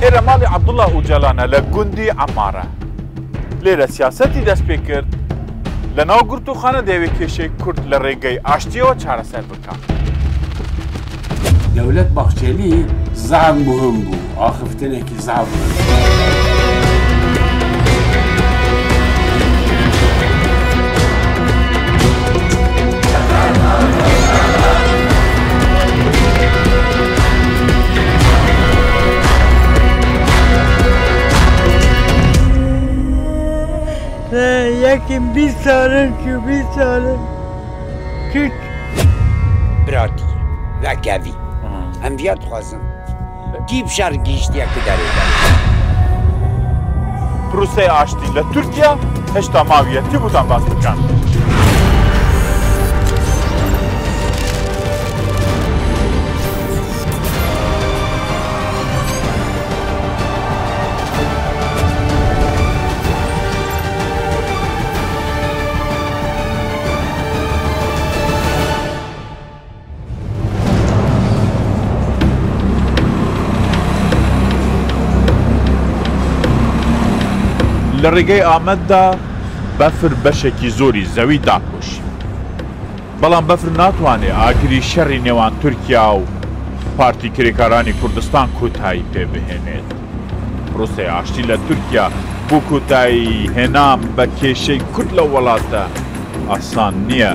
لێرە ماڵی عەبدوڵڵا ئوجەلانە لە گوندی عەمارە لێرە سیاسەتی دەست پێ کرد لە ناو گورتوخانە دەیەوێت کێشەی کورد لە ڕێگەی ئاشتیەوە چارەسەر بکات. دەولەت باخچێلی زعم مهم بوو، ئاخفتنێکی زعم یەکم 20 ساڵم و 20 ساڵم کوت براتی وەکەوی ئەم ڤیا دixwazim کî bişar gihîştiyekî derê de پروسەی ئاشتی لە تورکیا هێشتا ماویە تی بوتان باس بکەن. لە ڕێگەی ئامەددا بەفر بەشێکی زۆری زەوی داپۆشی بەڵام بەفر ناتوانێت ئاگری شەڕی نێوان تورکیا و پارتی کرێکارانی کوردستان کۆتایی پێ بهێنێت. پرۆسەی ئاشتی لە تورکیا بۆ کۆتایی هێنام بە کێشەی کورد لە وڵاتە ئاسان نییە.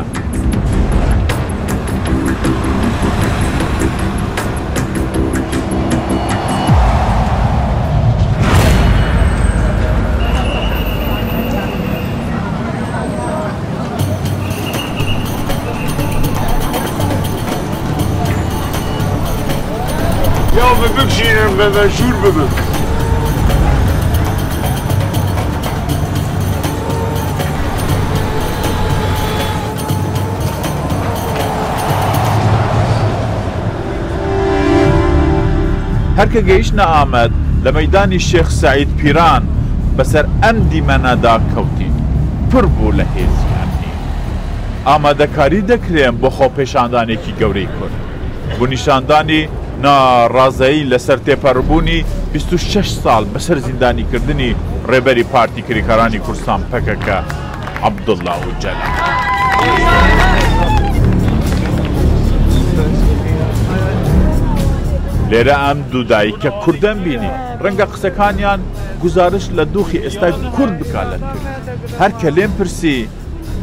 یا ببکشینم به شور ببک هەرکە گەیشتە ئامەد لە مەیدانی شێخ سەعید پیران بەسەر ئەم دیمەنەدا کەوتین پڕ بوو لە هێزیانی. ئامادەکاری دەکرێن بۆ خۆپێشاندانێکی گەورەی کورد بۆ نیشاندانی ناڕازایی لەسەر تێپەڕبوونی 26 ساڵ بەسەر زیندانیکردنی ڕێبەری پارتی کرێکارانی کوردستان پەکەکە عەبدوڵڵا ئوجەلان. لێرە ئەم دوودایکە کوردەم بینی ڕەنگە قسەکانیان گزارش لە دۆخی ئێستای کورد بکات لە تورک. هەرکە لێم پرسی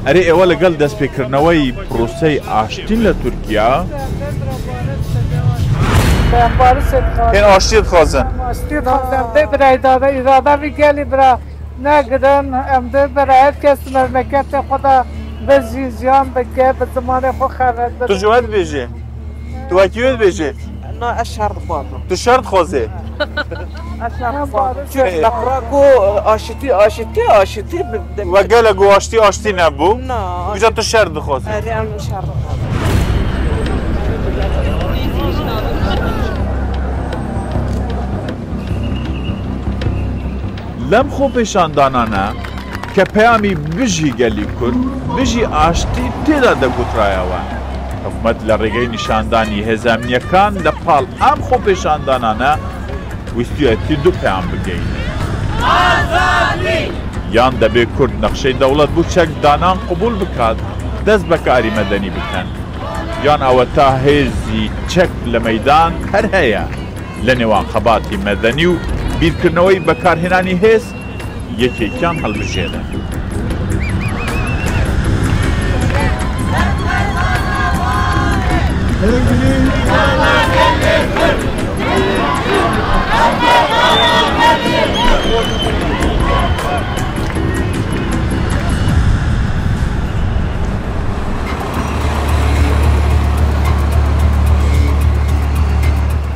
ئەرێ ئێوە لەگەڵ دەستپێکردنەوەی پرۆسەی ئاشتین لە تورکیا هێن ئاشتی دخوازن ئیرادەوی گەلی برا نەگرن ئەم بەرایەت کەس مەملەکەتە خۆدا بەزی زیان بکە بە زمانی خۆ خەرەت تو جوات بێژێ توواکیوێت بێژێ تو شەرت خۆزێ لەقڕاکۆ ئاشتی ئاشتی ئاشتی وەگەلە گۆشتی ئاشتی نەبوو بجە تو شەر دخۆزێ لەم خۆپێشاندانانە کە پەیامی بژی گەلی کورد بژی ئاشتی تێدا دەگوترایەوە. حکومەت لە ڕێگەی نیشاندانی هێزانیەکان لە پاڵ ئەم خۆپێشاندانانە ویستیەتی دوو پەیام بگەینێ. یان دەبێت کورد نەخشەی دەوڵەت بوو چەکدانان قبول بکات دەست بە کاری مەدەنی بکەن یان ئەوە تا هێزی چەک لە مەیدان هەر هەیە لە نێوان خەباتی مەدەنی و بیرکردنەوەی بەکارهێنانی هێز یەکێکیان هەڵبژێنن.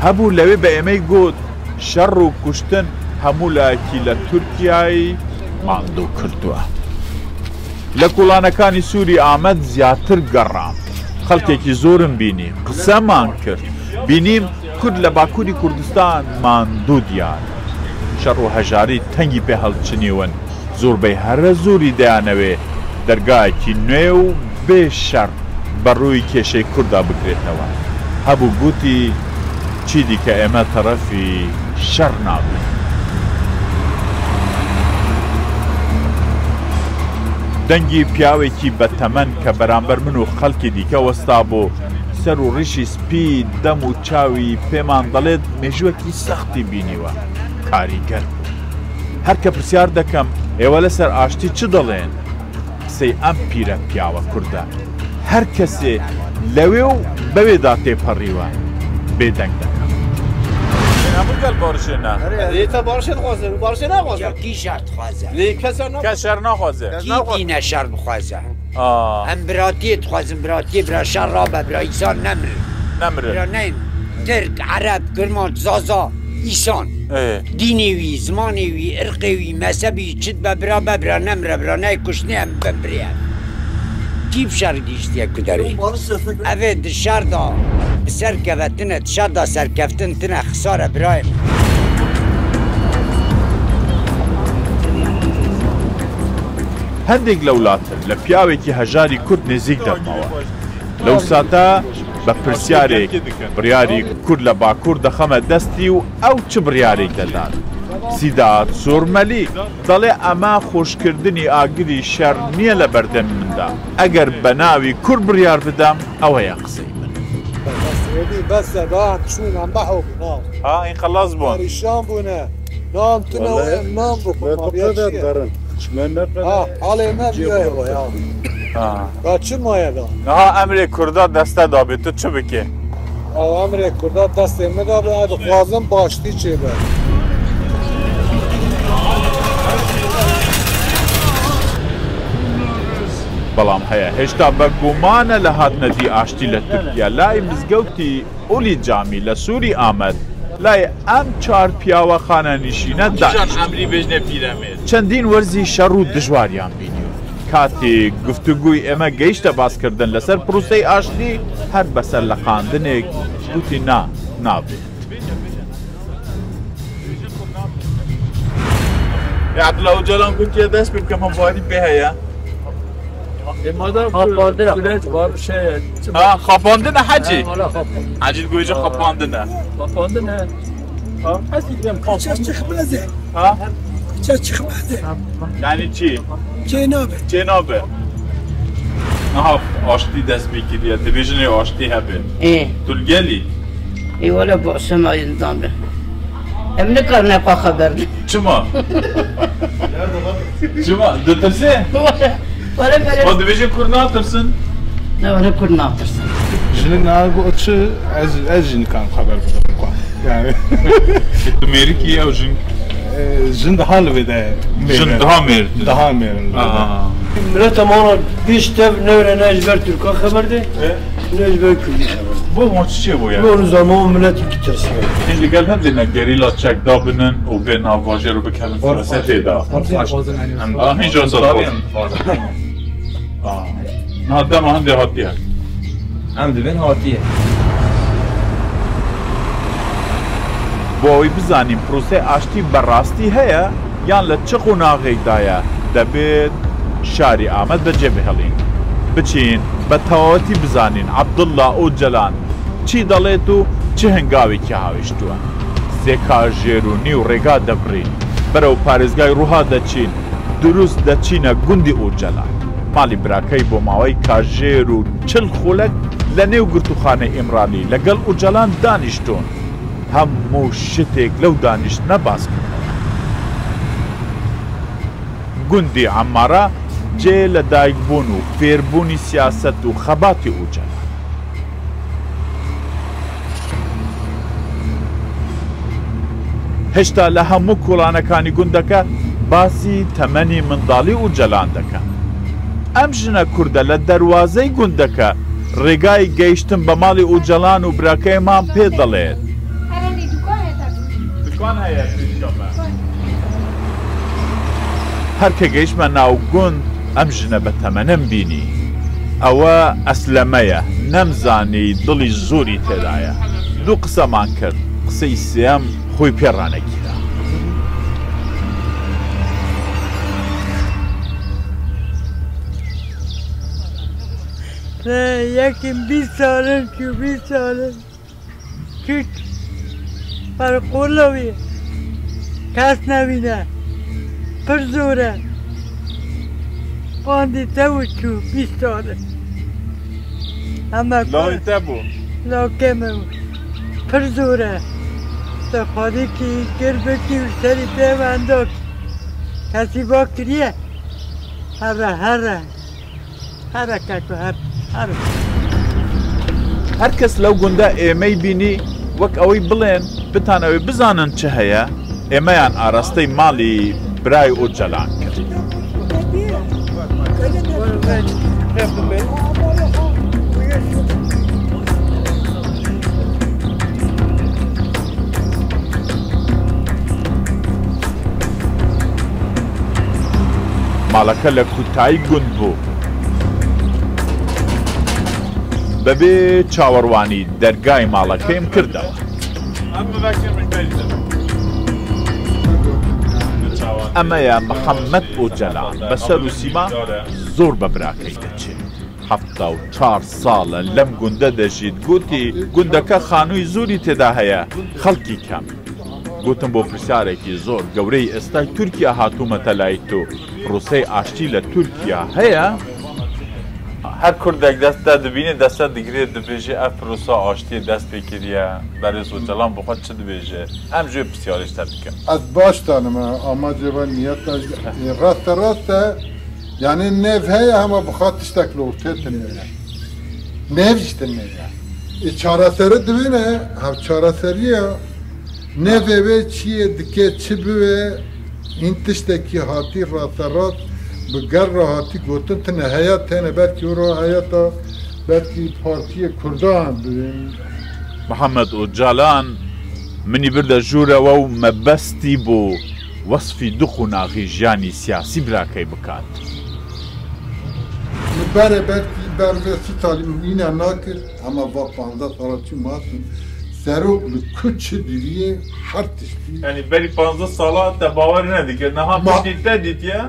هەبوو لەوێ بە ئێمەی گوت شەڕ و کوشتن هەموو لایەکی لە تورکیای ماندوو کردووە. لە کوڵانەکانی سووری ئامەد زیاتر گەڕام خەڵکێکی زۆرم بینی قسەمان کرد بینیم کورد لە باکووری کوردستان ماندوو دیار شەڕ و هەژاری تەنگی پێ هەڵچنیون زۆربەی هەرە زۆری دەیانەوێ دەرگایەکی نوێ و بێ شەڕ بەڕووی کێشەی کووردا بکرێتەوە. هەبوو گوتی چی دیکە ئێمە تەرەفی شەڕ نابێ. دەنگی پیاوێکی بەتەمەن کە بەرامبەر من و خەڵکی دیکە وەستا بۆ سەر و ڕیشی سپی دەم و چاوی پێمان دەڵێت مێژوەکی سەختی بینیوە کاریگەر بوو. هەر کە پرسیار دەکەم ئێوە لەسەر ئاشتی چ دەڵێن؟ قسەی ئەم پیرە پیاوە کووردە هەر کەسێ لەوێ و بەوێدا تێپەڕیوە بێدەنگ دەکەم. گەل بارشێنە تا بارشێت خوازە بارشێ ناخوازە کی شەڕ دixwaze کە شەر ناخوازێ کی dîne şer bixwaze em biratiyê dixwazin biratiyê bira şer rabe bira îsan nemrin نەمرن bira neyin Tirk, Ereb, Kirman, Zaza, îsan dînê wî, zimanê wî, irqê wî, mezhebî çit be bira nemre bira neyê kuştinê em bibiriye kî bi şer gîştiye ku derê ev ê di şer da bi serkevetine di şer da serkeftin tune xisare birayê min هەندێک لە وڵاتن لە پیاوێکی هەژاری کورد نزیک دەبمەوە لەو ساتە بە پرسیارێک بڕیاری کورد لە باکوور دەخەمە دەستی و ئەو چ بڕیارێک دەدات سیدات زۆرمەلی دەڵێ ئەمە خۆشکردنی ئاگری شەڕ نییە لە بەردەم مندا ئەگەر بە ناوی کورد بڕیار بدەم ئەوەیە قسەی من بەسە دان چوونان بەحەو این خلاص بوون ریشان بوونە نام تونەوە نام بکن حاڵێ نەبیەوە با چ مایەدا نەها ئەمرێ کووردا دەستە دابێت تو چ بکێ ئەو ئەمرێ کووردا دەستێ مەدا بە دخوازم باشتی چێ بە بەڵام هەیە هێشتا بە گومانە لە هاتنەدی ئاشتی لە تورکیا لای مزگەوتی ئولی جامی لە سووری ئامەد لای ئەم چار پیاوە خانە نیشینە ئەمری بێژنە پیرەمێت چەندین وەرزی شەڕ و دژواریان بینی و کاتێک گفتوگوی ئێمە گەیشتە باسکردن لەسەر پروسەی ئاشتی هەر بەسەر لە خاندنێک گوتی نابێت عەبدوڵڵا ئۆجەلان گوتیە دەست پێ بکەم هەمواری پێ هەیە خاپاندنە حەجی حەجی گوێژە خاپاندنە یعنی چی؟ چێ نابێ نەها ئاشتی دەست بیکردیە دەبێژنێ ئاشتی هەبێ تولگەلی وەلە بۆسەمایدان بێ ئەم نکارنە خوا خەبەر چما؟ چما؟ دەترسێ؟ خۆ دەبێژێ کورد ناترسن؟ نەوەرە کورد ناترسن ژنک ناگۆ چ ئەز ژنکان خەبەر بدەم تو مێریکی ئەو ژن ژن دەها لەوێدا ژن دها مێر دەها مێرن ملەتەمانە پێشتە نەورە ناژبەر تورکا خەبەر دێ ناژبەر کوردی خەبەر بۆ ماچ چیە بۆ بۆ زەمەوە ملەتێکی ترسیە هیچ لەگەل هەندێنە گەریلا چەکدا بنن و بێ ناواژێ رو بکەن فرەسە تێدا هیچ دەمە هەندێ هاتیە ئەم دەبێن هاتیە بۆ ئەوەی بزانین پرۆسەی ئاشتی بەڕاستی هەیە یان لە چ قوناغێکدایە دەبێت شاری ئامەد بەجێ بهێڵین بچین بە تەواوەتی بزانین عەبدوڵڵا ئۆجەلان چی دەڵێت و چ هەنگاوێکی هاویشتووە سێ کاژێر و نیو ڕێگا دەبڕین بەرەو پارێزگای ڕووها دەچین دروست دەچینە گوندی ئۆجەلان ماڵی براکەی بۆ ماوەی کاژێر و چل خولەک لە نێو گرتوخانەی ئیمرانی لەگەڵ ئۆجەلان دانیشتۆن هەموو شتێک لەو دانیشتنە باس کردەوە گوندی عەمارە جێ لە دایکبوون و فێربوونی سیاسەت و خەباتی ئۆجەلان هێشتا لە هەموو کۆڵانەکانی گوندەکە باسی تەمەنی منداڵی ئۆجەلان دەکەن ئەم ژنە کووردە لە دەروازەی گوندەکە ڕێگای گەیشتن بە ماڵی ئۆجەلان و براکەیمان پێ دەڵێت هەر کە گەیشتمە ناو گوند ئەم ژنە بە تەمەنم بینی ئەوە ئەسلەمەیە نەمزانی دڵی زۆری تێدایە دوو قسەمان کرد قسەی سێم خۆی پێڕانەگیرە یەکم 20 ساڵن 20 ساڵن کچ پەرقۆڵەوێ کس نبینه پر زوره آندی تو چو 20 ساله همه لاهی تبو لاکمه پر زوره تا خواهی که گربه کی و سری پیوندک کسی با کریه هره کتو هره هەر کەس لەو گوندە ئێمەی بینی وەک ئەوەی بڵێن بتانەوەی بزانن چه هەیە ئێمەیان ئاراستەی ماڵی برای ئۆجەلان کرد ماڵەکە لە کوتایی گوند بوو بەبێ چاوەڕوانی دەرگای ماڵەکەیم کردەوە ئەمەیە محەممەد ئۆجەلان بەسەر و سیما زۆر بە براکەی دەچێت 74 ساڵە لەم گوندە دەژیت گوتی گوندەکە خانووی زۆری تێدا هەیە خەڵکی کەم گوتم بۆ پرسیارێکی زۆر گەورەی ئێستای تورکیا هاتوومەتە لای تۆ ڕووسەی ئاشتی لە تورکیا هەیە هەر کوردێک دەستدا دەبینێ دەستە دەگرێت دەبێژێ ئەف ڕووسا ئاشتی دەست پێ کردیە بەرز ئۆجەلان بخۆت چ دەبێژێ ئەم ژێ پرسیارێشتە بکەم ئەس باشتانمە ئاماجێبە نیەتە ڕاستە یعنی نێڤ هەیە هەمە بخات تشتێک لەوتێتن نێە نێڤیشتن نێە چارەسەرە دەبێنە هەم چارەسەریە نێڤێ چییە دکێت چ بوێ این تشتێکی هاتی ڕاستەڕاست بگەر ڕاهاتی گوتن تنە هەیە تێنە بەرکی وڕۆ هەیەتە بەرکی پارتیە کوردان ببین محەممەد ئۆجەلان منی بردە ژوورەوە و مەبەستی بۆ وەسفی دخ و ناغی ژیانی سیاسی براکەی بکات بەرە بەرکی بەربێسی تالیمینە ناکرد ئەمە بە 15 ساڵەتی ماسن سەرۆک لە کوچ دیویە هەر تشتی ینی بەری 15 ساڵە تە باوەڕ نەدیکرد نەها پشتی تەدیتە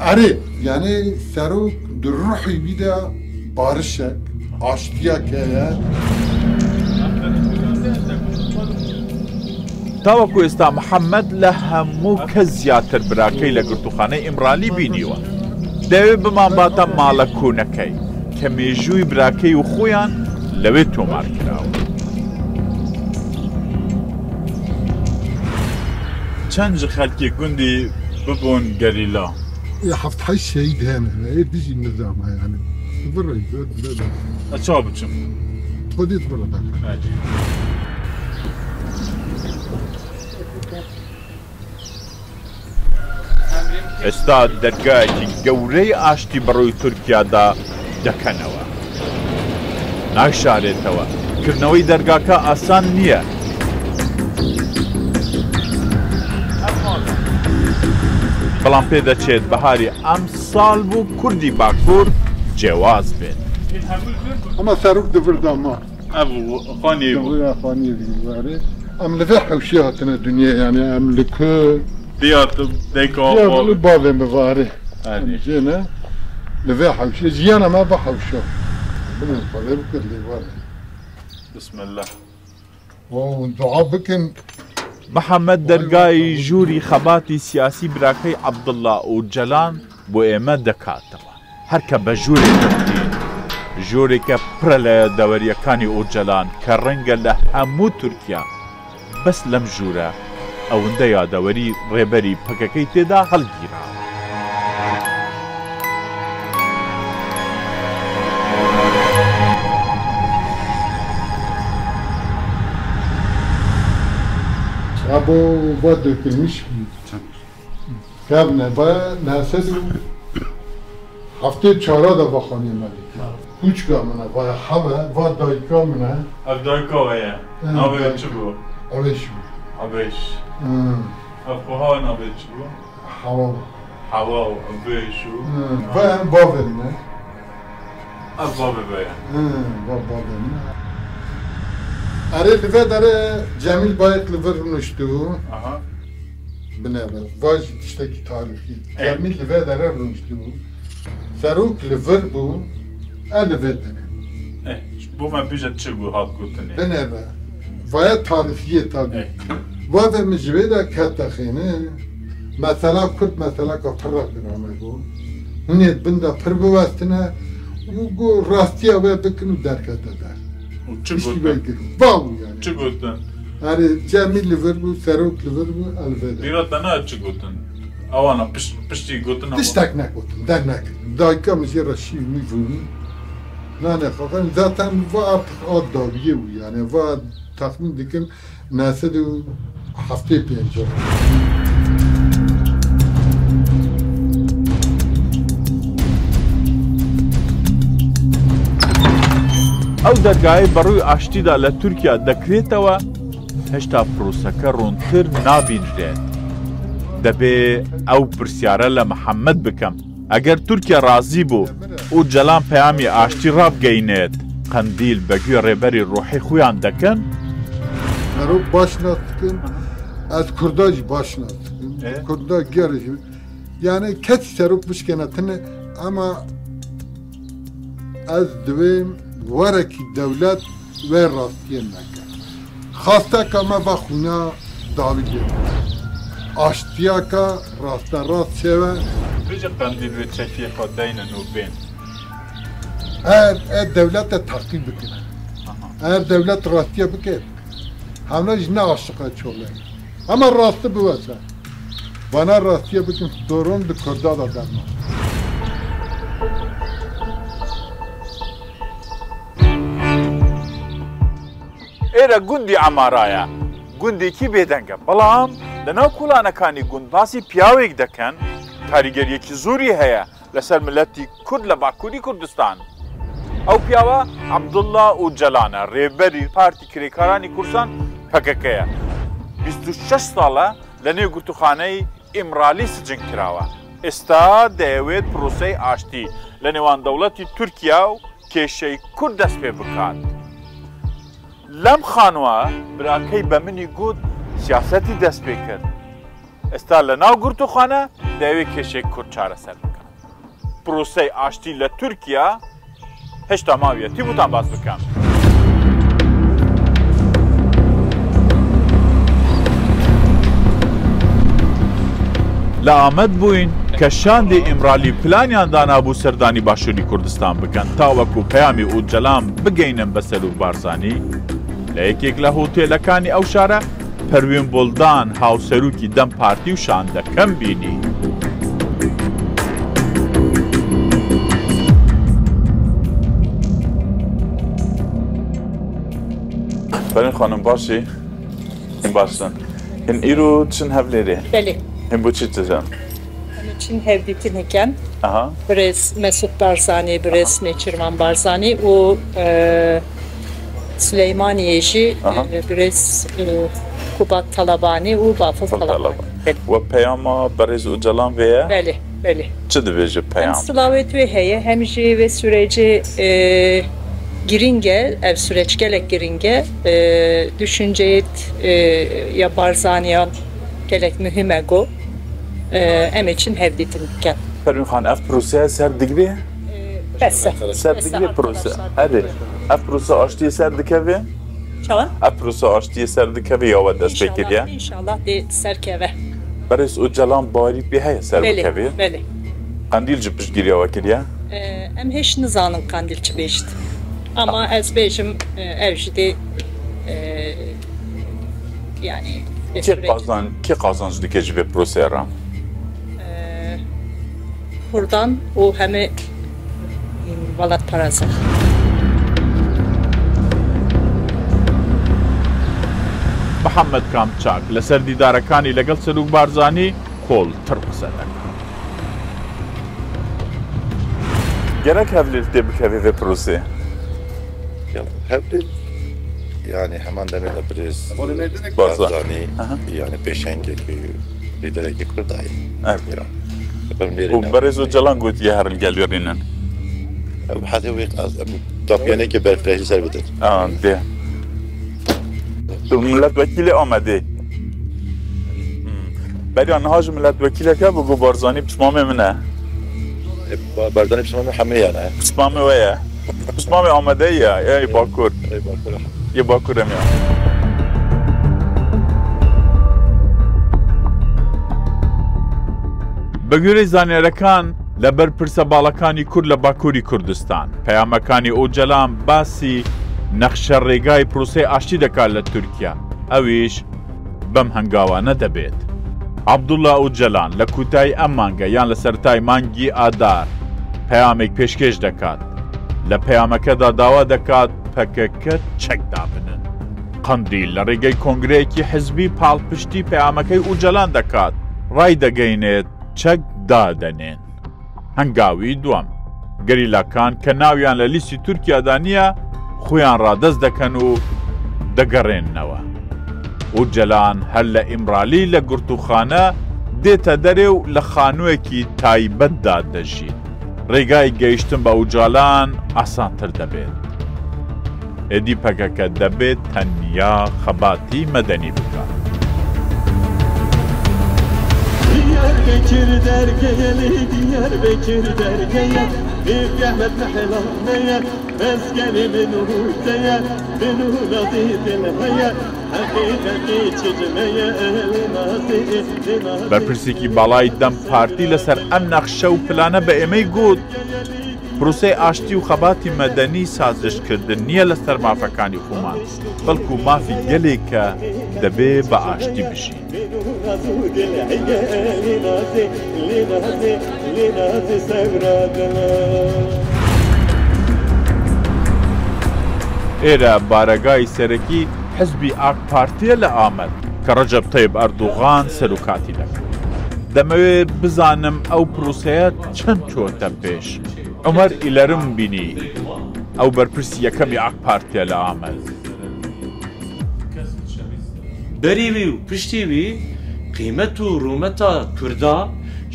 ئەرێ یعنی سەرۆک ڕوحی بیدە بارشێک ئاشتیەکەیە تاوەکو ئێستا محەممەد لە هەموو کەس زیاتر براکەی لە گرتوخانەی ئیمرالی بینیوە دەوێت بمانباتە ماڵە کۆنەکەی کە مێژووی براکەی و خۆیان لەوێ تۆمار کراوە چەند خەڵکی گوندی ببوون گەریلا هەفت حەی شەهید هێنە دیژی نظامە یعنی بڕێ ئەچاو بچم خۆدیت بڕە ئێستا دەرگایەکی گەورەی ئاشتی بەڕۆی تورکیادا دەکەنەوە ناکشارێتەوە کردنەوەی دەرگاکە ئاسان نییە بەڵام پێدەچێت بەهاری ئەم ساڵ بوو کوردی باکوور جێواز بێت ئەمە سەرۆک دەبرداما خانی خوانیوارێ ئەم لەvê حەوشی هاتنە دنیا یعنی ئەم لە کورد دیاتم دێکۆ باێن بڤارێ جێنە لەvê حەوشی ژیانەمە بە حەوشە بڵێ بکرد لێوارێ بسم الله دوعا بکەن محەممەد دەرگای ژووری خەباتی سیاسی براکەی عەبدوڵڵا ئۆجەلان بۆ ئێمە دەکاتەوە هەرکە بە ژوورێ دەبین ژوورێکە پرە لە دەوەریەکانی ئۆجەلان کە ڕەنگە لە هەموو تورکیا بەس لەم ژوورە ئەوەندە یادەوەری ڕێبەری پەکەکەی تێدا هەڵگیراوە Abo va dökülmüş kabne ba nasıl hafta çara da bakanım ben. Üç kamına va hava va daykamına. Ev daykamaya. Nabe çubu. Abeş. Abeş. Ev kuha nabe çubu. Hava. Hava abeşu. Va baverine. Ev baver. Va baverine. Are live dare Cemil Bayat liver runuştu. Aha. Binaber. Vaj tişteki tarihi. Cemil live dare runuştu. Seruk liver bu. Live dare. Bu me bijet çi bu hat gotini. Binaber. Vaya tarifiye tabi. وقتی مجبور کت خینه مثلا کرد مثلا کفر کنامه گو هنیت بنده پر بوستنه و گو راستی اوه بکنو درکت در چه اشتی گفتن؟ بگیرو باو یعنی چه گفتن؟ هره جمعی لیور بو سروک لیور بو الوده دیرات نه چه گفتن؟ آوانا پشتی گفتن ama. تشتک نکوتم در نکردم دایکا مجی رشی میفونی نه نه خواهیم zaten و artık ad daviye bu yani و tahmin dikim nesed hafte peyince ئەو دەرگایە بەڕووی ئاشتیدا لە تورکیا دەکرێتەوە هێشتا پرۆسەکە ڕوونتر نابینرێت دەبێ ئەو پرسیارە لە محەممەد بکەم ئەگەر تورکیا ڕازی بوو و جەلان پەیامی ئاشتی ڕابگەینێت قەندیل بەگوێ ڕێبەری ڕۆحی خۆیان دەکەن Merhaba başına tıkın, az kurdacı başına tıkın, kurda gerisi. Yani keç serupmuş kenetini ama az döveyim varaki devlet ve rastiyen neke. Hasta kama bakuna davet edin. Aştiyaka rasta rast şeve. بێژە قەندیل وێ چەکیە خۆ دەینە و بێن Eğer devlet de takip bükün. Eğer devlet rastiye bükün. Hamle ne aşıka çoğulayım. Ama rastı bu vese. Bana rastiye bükün doğrum da kurda da derman. ئێرە گوندی ئامارایە گوندێکی بێدەنگە بەڵام لەناو کوڵانەکانی گوند باسی پیاوێک دەکەن کاریگەریەکی زۆری هەیە لەسەر ملەتی کورد لە باکووری کوردستان ئەو پیاوە عەبدوڵڵا و جەلانە ڕێبەری پارتی کرێکارانی کورسان پەکەکەیە 26 ساڵە لە نێو گرتوخانەی ئیمرالی سجن کراوە ئێستا دەیەوێت پرۆسەی ئاشتی لە نێوان دەوڵەتی تورکیا و کێشەی کورد دەست پێ بکات لەم خانووە براکەی بە منی گوت سیاسەتی دەست پێ کرد ئێستا لە ناو گرتوخانە دەیەوێت کێشەی کورد چارەسەر بکات پرۆسەی ئاشتی لە تورکیا هێشتا ماویەتی بوتان باس بکەم لە ئامەد بووین کە شاندی ئیمرالی پلانیان دانابوو سەردانی باشووری کوردستان بکەن تاوەکو پەیامی و جەلام بگەینن بەسەر و بارزانی لە یەکێک لە هۆتێلەکانی ئەو شارە پەروین بولدان هاوسەروکی دەم پارتی و شاندەکەم بینی Benim hanım başı, hem baştan. Hem İro için havleri. Beli. Hem bu çiftçiden. Onun için hevditin heken. Aha. Biraz Mesut Barzani, biraz Neçirvan Barzani, o Süleymaniye işi, biraz Kubat Talabani, o Bafız Talabani. Ve peyama Barez Ucalan veya? Beli, beli. Çi diveci peyam? Hem slavet ve heye, hem jî ve süreci giringe, ev süreç gelek giringe, düşünceyet ya Barzaniyan gelek mühime go, em için hevditin ken. Pervin Xan, ev proseye ser digri? Besse. Ser digri prose. Hadi. Ev prose aştiye ser dikevi? Çavan? Ev prose aştiye ser dikevi ya ve dest bekir ya? İnşallah de serkeve. Barez Ucalan bari bir heye ser dikevi? Beli. Kandil cipış giriyor vakil ya? Em hiç nizanın kandilçi beşti. Ama ez bejim evjide yani Ki kazancı dikeci ve proseye ram? buradan o hemi valat parası. محەممەد کامچاک لەسەر دیدارەکانی لەگەڵ سەروک بارزانی کۆڵ تڕ قسە دەکات. گەرەک هەولێر تێ بکەوێ vê prosê. Hevli yani hemen demeyle biraz Barzani yani Peşengeki lidereki kurdayı. Evet. Bu Barez Ucalan gotiye herin geliyorinen. Hadi ve tapyane ki berfrehi serbedir. De. Milletvekili amede. Beriyan haj milletvekili ke bu Barzani pişmame mine. Barzani pişmame hame yani. Pişmame ve ya. Pişmame amede ya. Ey Bakur. Ye Bakur em ya. بە گوێرەی زانیاریەکان لەبەر پرسە باڵەکانی کورد لە باکووری کوردستان پەیامەکانی ئۆجەلان باسی نەخشە ڕێگای پرۆسەی ئاشتی دەکات لە تورکیا ئەویش بەم هەنگاوانە دەبێت. عەبدوڵڵا ئۆجەلان لە کوتای ئەم مانگە یان لە سەرەتای مانگی ئادار پەیامێک پێشکەش دەکات. لە پەیامەکەدا داوا دەکات پەکەکە چەک دابنن. قەندیل لە ڕێگەی کۆنگرەیەکی حزبی پاڵپشتی پەیامەکەی ئۆجەلان دەکات ڕای دەگەینێت چەک دادەنێن. هەنگاوی دووەم گەریلاکان کە ناویان لە لیستی تورکیادا نییە خۆیان ڕادەست دەکەن و دەگەڕێننەوە. ئۆجەلان هەر لە ئیمرالی لە گورتوخانە دێتە دەرێ و لە خانوویەکی تایبەتدا دەژیت. ڕێگای گەیشتن بە ئۆجەلان ئاسانتر دەبێت. ئێدی پەکەکە دەبێت تەنیا خەباتی مەدەنی بکات. Diyarbakır dergeli, Diyarbakır dergeye, bir rahmet mehelaneye, mezgenimin uhdeye, bin uladı dilheye, hakikati çizmeye, elinazi ilinazi. بەرپرسێکی باڵای دەم پارتی لەسەر ئەم نەخشە و پلانە بە ئێمەی گوت پرۆسەی ئاشتی و خەباتی مەدەنی سازشکردن نییە لەسەر مافەکانی خۆمان بەڵکو مافی گەلێکە دەبێ بە ئاشتی بژین. ئێرە بارەگای سەرەکی حزبی ئاک پارتیە لە ئامەد کە ڕەجەب تەیب ئەردوغان سەرۆکاتی دەکات. دەمەوێت بزانم ئەو پرۆسەیە چەند چۆتە پێش. عمەر ئیلەرم بینی ئەو بەرپرسی یەکەمی ئاک پارتیە لە ئامەد. بەریوی و پشتیوی قیمەت و ڕوومەتە کووردا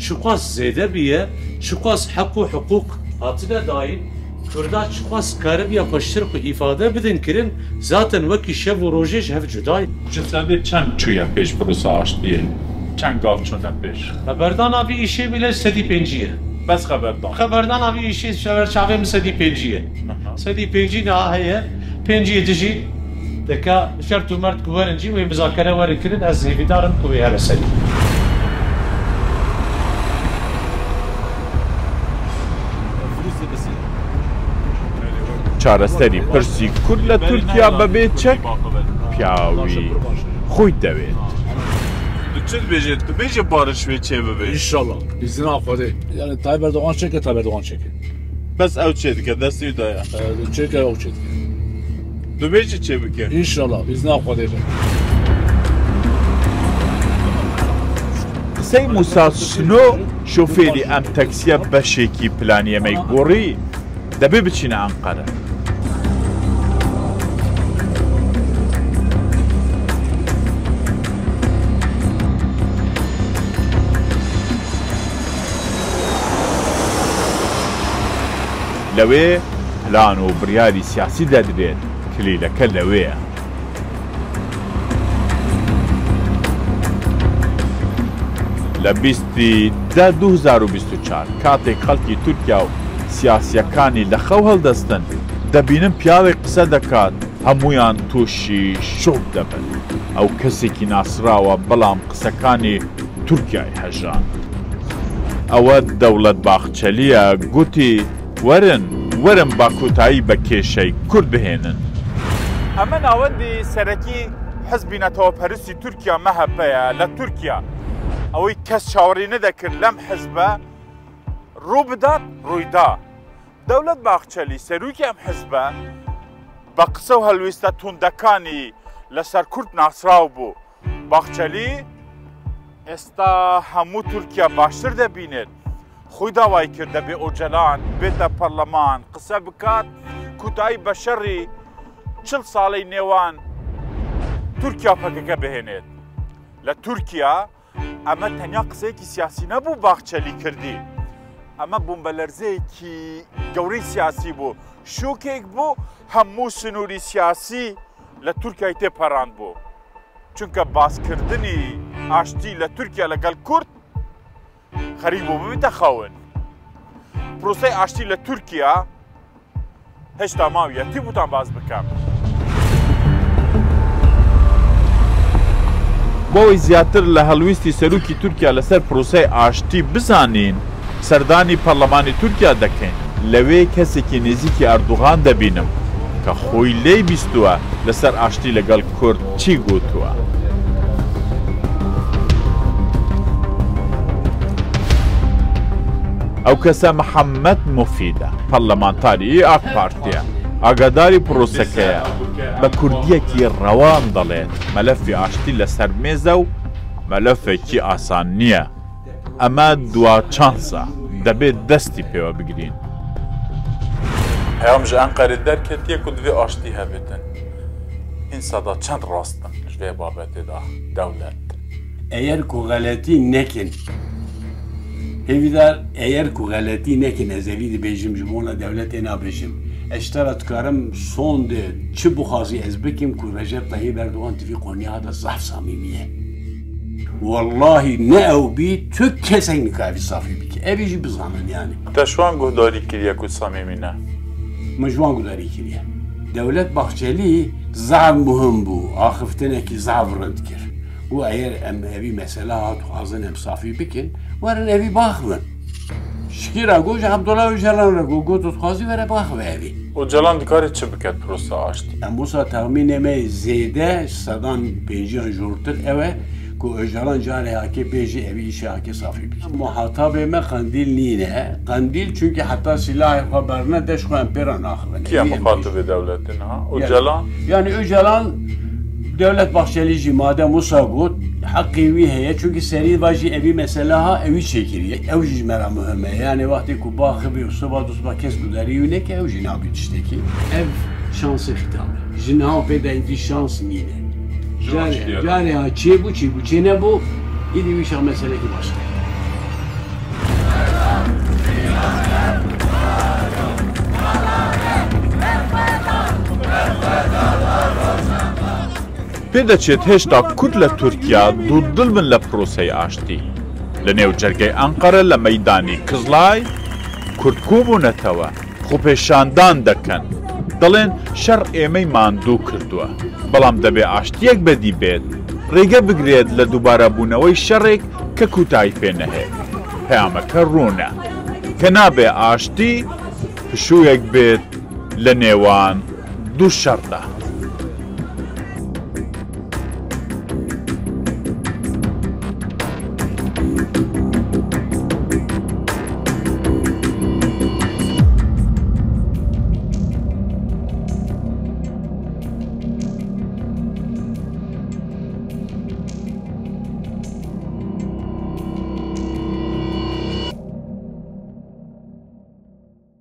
شقاس زێدە بیە شقاس حەق و حقوق هاتنە داین کووردا شقاس کاربیە خۆشتر و ئیفادە بدن کردن زاتن وەکی شەو و ڕۆژێش هەف جودای. جسەبێت چەند چوویە پێش پرۆسە ئاشتیە چەند گاڵ چۆنە پێش. خەبەردان ئاوی ئیشێ بێ لە سەدی پێنجیە. بەس خەبەردان. خەبەردان ئاوی ئیشێ چاوێ من سەدی پێنجیە. سەدی پێنجی نا هەیە پێنجی دژی دەکا شەرت و مەرد وەرنجی وێ مزاکەرە وەرکردن ئەس هێویدارم کو وێ هەرە سەری. چارەسەری پرسی کورد لە تورکیا بەبێ چەک پیاوی خۆی دەوێت. چت بێژێت بێژە بارشوێ چێ ببێ ئینشاڵڵا بیزنا خۆدێ یعنی تای بەردەوان چێکە تا بەردەوان چێکە بەس ئەو چێ دکە دەستی دایە چێکە ئەو چێت دوبێژە چێ بکە ئینشاڵڵا بیزنا خۆدێ قسەی موسا سنۆ شۆفێری ئەم تەکسیە بەشێکی پلانی ئەمەی گۆڕی دەبێ بچینە ئەنقەرە. لەوێ پلان و بڕیاری سیاسی دەدرێت کلیلەکە لەوەیە. لە 2024 کاتێک خەڵکی تورکیا و سیاسیەکانی لە خەو هەڵدەستن دەبینم پیاوێک قسە دەکات هەمویان تووشی شۆک دەبن. ئەو کەسێکی ناسراوە بەڵام قسەکانی تورکیای هەژان. ئەوە دەوڵەت باخچەلیە گوتی وەرن با کۆتایی بە کێشەی کورد بهێنن. ئەمە ناوەندی سەرەکی حزبی نەتەوەپەرستی تورکیا مەهەپەیە لە تورکیا ئەوەی کەس چاوەڕی نەدەکرد لەم حزبە ڕوو بدات ڕوویدا. دەوڵەت باخچەلی سەرۆکی ئەم حزبە بە قسە و هەلویستە توندەکانی لەسەر کورد ناسرااو بوو. باخچەلی ئێستا هەموو تورکیا باشتر دەبینێت. خۆی داوای کرد دەبێ ئۆجەلان بێتە پەرلەمان قسە بکات کوتایی بە شەڕی 40 ساڵەی نێوان تورکیا پەکەکە بهێنێت. لە تورکیا ئەمە تەنیا قسەیەکی سیاسی نەبوو باخچەلی کردی. ئەمە بوومبەلەرزەیەکی گەورەی سیاسی بوو. شوکێک بوو هەموو سنووری سیاسی لە تورکیای تێپەڕاند بوو. چونکە باسکردنی ئاشتی لە تورکیا لەگەڵ کورد خەریک بوو ببێتە خەون. پرۆسەی ئاشتی لە تورکیا هێشتا ماویەتی بووتان باز بکەم. بۆی زیاتر لە هەڵویستی سەرۆکی تورکیا لەسەر پرۆسەی ئاشتی بزانین سەردانی پەرلەمانی تورکیا دەکەین لەوێ کەسێکی نزیکی ئەردوغان دەبینم کە خۆی لێی بیستووە لەسەر ئاشتی لەگەڵ کورد چی گوتووە. ئەو کەسە محەممەد مفیدە پەرلەمانتاری ئاک پارتیە ئاگاداری پرۆسەکەیە بە کوردیەکی ڕەوان دەڵێت مەلەفی ئاشتی لەسەر مێزە و مەلەفێکی ئاسان نییە ئەمە دوا چانسە دەبێت دەستی پێوە بگرین. هەیەم ژە ئەنقەرە دەرکێت یەک و دوێ ئاشتی هەبێتن این سەدا چەند ڕاستن ژێ بابەتێدا دەولەت ئەگەر کوغەلەتی نەکەن هێویدار ئەگەر کوغەلەتی نەکەن ئەزەلی دەبێژم ji بۆنە دەولەتێ نابێژم ئەشتەرە دکارم سۆن دێ چ بخوازی ئەس بکەم کو ڕەجەب تەییب ئەردوغان تڤی قۆنیادە زەح سامیمیە واللهی نە ئەو بی تو کەسێک نکاوی سافی بکە ئەویژی بزانن یانی تەشوان گۆداری کردیە کو سامیمینە مەژوان گوداری کردیە دەولەت باخچەلی زعم مهم بوو ئاخفتنێکی زعم ڕەت کرد و ئەگەر ئەم ئەوی مەسەلا هاتوخوازن ئەم سافی بکەن وەرن ئەوی باخبن شکیرا گوش عبدالله جلال را گوت خوازی وره باخوی و جلال دکاره چه بکرد پروسه آشتی؟ امروزا تخمین ما زیاده صدان پیجیان جورتر اوه که جلال جاره هاکی پیجی اویش هاکی صافی بکن. محاطب ما قندیل نینه قندیل چونکه حتی سلاح خبرنه دش خو امپران آخرن. کیا مخاطب دولتنا؟ و جلال؟ یعنی او جلال دولت بخشلیجی ماده موسا بود حقی وی هست چون که سری واجی اوی مسئله ها اوی چکیریه اوجی مرا مهمه یعنی وقتی که باخبی و صبح دوست با کس گذاری و نه که اوجی نابی تشتکی اف شانس ختامه جنها پیدا اینتی شانس نینه جاری ها چی بو چی نبو ایدی ویش هم مسئله که باشه پێدەچێت هێشتا کورد لە تورکیا دوودڵ بن لە پرۆسەی ئاشتی لە نێو جەرگەی ئەنقەرە لە مەیدانی کزڵای کورد کۆبوونەتەوە خۆپێشاندان دەکەن دەڵێن شەڕ ئێمەی ماندوو کردووە بەڵام دەبێ ئاشتیەک بەدی بێت ڕێگە بگرێت لە دووبارەبوونەوەی شەڕێک کە کوتای پێ نەهێت پەیامەکە ڕوونە کە نابێ ئاشتی پشوویەک بێت لە نێوان دوو شەڕدا